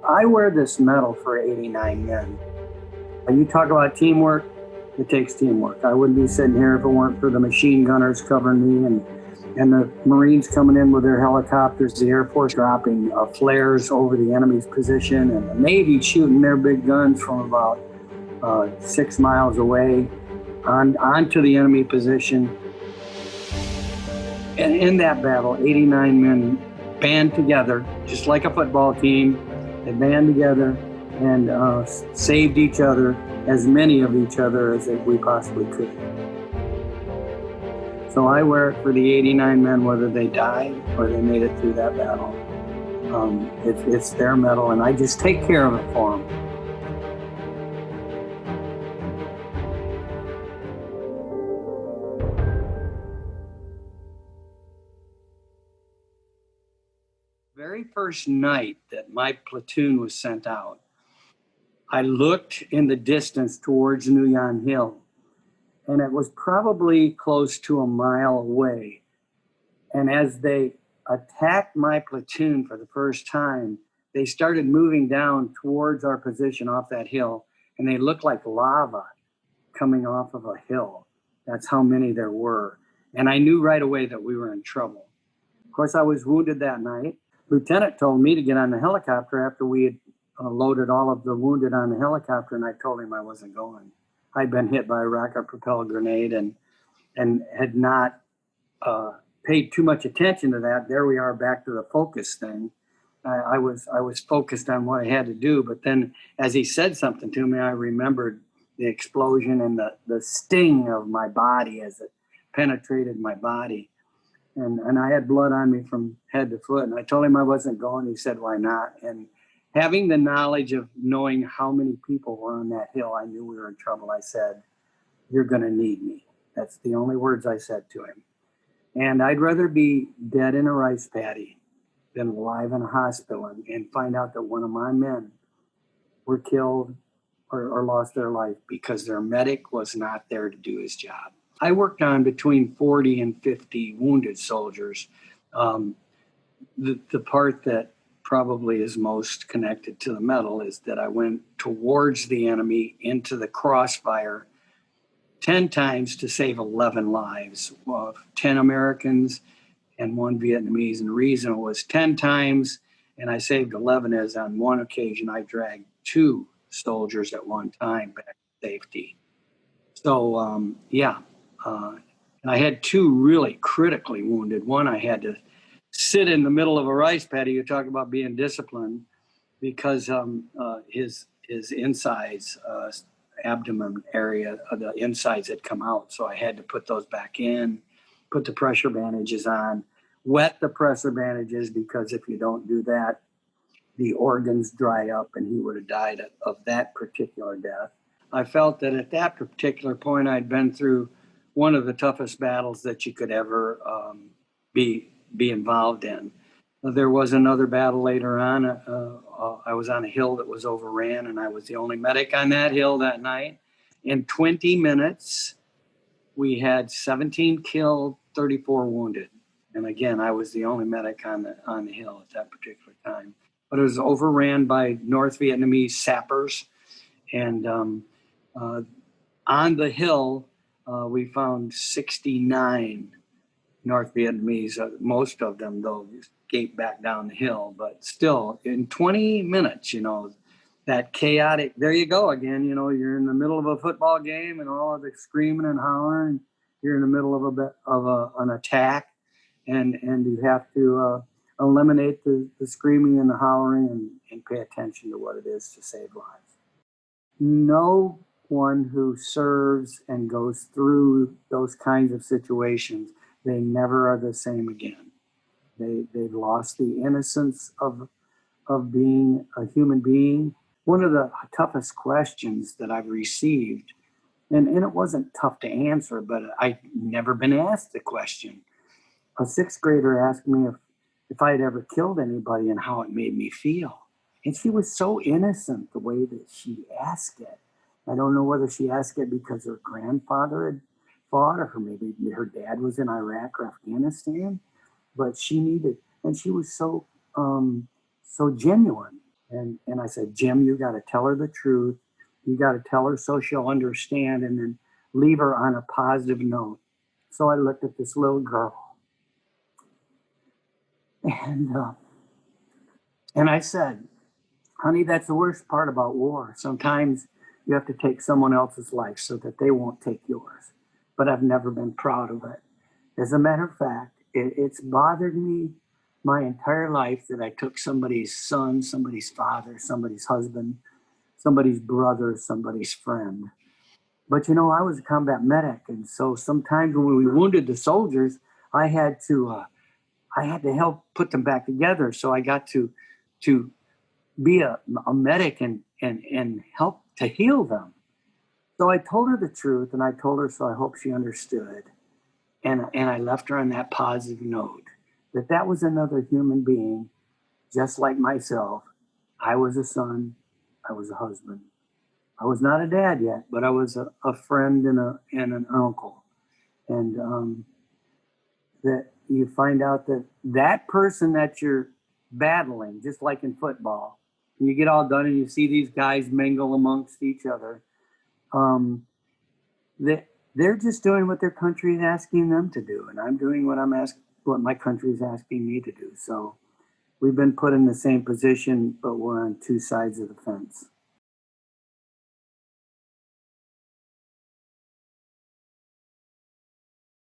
I wear this medal for 89 men. You talk about teamwork, it takes teamwork. I wouldn't be sitting here if it weren't for the machine gunners covering me and the Marines coming in with their helicopters, the Air Force dropping flares over the enemy's position, and the Navy shooting their big guns from about 6 miles away onto the enemy position. And in that battle, 89 men band together, just like a football team. They band together and saved each other, as many of each other as we possibly could. So I wear it for the 89 men, whether they died or they made it through that battle. It's their medal, and I just take care of it for them. Very first night that my platoon was sent out, I looked in the distance towards Nuyan Hill, and it was probably close to a mile away. And as they attacked my platoon for the first time, they started moving down towards our position off that hill, and they looked like lava coming off of a hill. That's how many there were. And I knew right away that we were in trouble. Of course, I was wounded that night. Lieutenant told me to get on the helicopter after we had loaded all of the wounded on the helicopter, and I told him I wasn't going. I'd been hit by a rocket-propelled grenade and had not paid too much attention to that. There we are, back to the focus thing. I was focused on what I had to do, but then as he said something to me, I remembered the explosion and the sting of my body as it penetrated my body. And I had blood on me from head to foot. And I told him I wasn't going. He said, why not? And having the knowledge of knowing how many people were on that hill, I knew we were in trouble. I said, you're going to need me. That's the only words I said to him. And I'd rather be dead in a rice paddy than alive in a hospital and find out that one of my men were killed or lost their life because their medic was not there to do his job. I worked on between 40 and 50 wounded soldiers. The part that probably is most connected to the medal is that I went towards the enemy into the crossfire 10 times to save 11 lives, 10 Americans and 1 Vietnamese. And the reason it was 10 times and I saved 11 is on one occasion I dragged 2 soldiers at one time back to safety. So, and I had 2 really critically wounded. One, I had to sit in the middle of a rice paddy. You talk about being disciplined, because his insides, abdomen area, the insides had come out. So I had to put those back in, put the pressure bandages on, wet the pressure bandages, because if you don't do that, the organs dry up and he would have died of that particular death. I felt that at that particular point, I'd been through one of the toughest battles that you could ever be involved in. There was another battle later on. I was on a hill that was overran, and I was the only medic on that hill that night. In 20 minutes, we had 17 killed, 34 wounded. And again, I was the only medic on the hill at that particular time. But it was overran by North Vietnamese sappers. And on the hill, we found 69 North Vietnamese. Most of them, though, escaped back down the hill. But still, in 20 minutes, that chaotic, there you go again, you're in the middle of a football game and all of the screaming and hollering. You're in the middle of an attack, and you have to eliminate the screaming and the hollering and pay attention to what it is to save lives. No one who serves and goes through those kinds of situations, they never are the same again. They've lost the innocence of being a human being. One of the toughest questions that I've received, and it wasn't tough to answer, but I'd never been asked the question. A 6th grader asked me if I had ever killed anybody and how it made me feel. And she was so innocent the way that she asked it. I don't know whether she asked it because her grandfather had fought, or maybe her dad was in Iraq or Afghanistan, but she needed, and she was so genuine. And I said, Jim, you got to tell her the truth. You got to tell her so she'll understand, and then leave her on a positive note. So I looked at this little girl, and and I said, honey, that's the worst part about war. Sometimes you have to take someone else's life so that they won't take yours. But I've never been proud of it. As a matter of fact, it's bothered me my entire life that I took somebody's son, somebody's father, somebody's husband, somebody's brother, somebody's friend. But I was a combat medic, and so sometimes when we wounded the soldiers, I had to help put them back together. So I got to be a medic and help to heal them. So I told her the truth, and I told her so I hope she understood. And I left her on that positive note that was another human being, just like myself. I was a son. I was a husband. I was not a dad yet, but I was a friend and an uncle. And that you find out that person that you're battling, just like in football, and you get all done and you see these guys mingle amongst each other, that they're just doing what their country is asking them to do, and I'm doing what my country is asking me to do. So we've been put in the same position, but we're on two sides of the fence.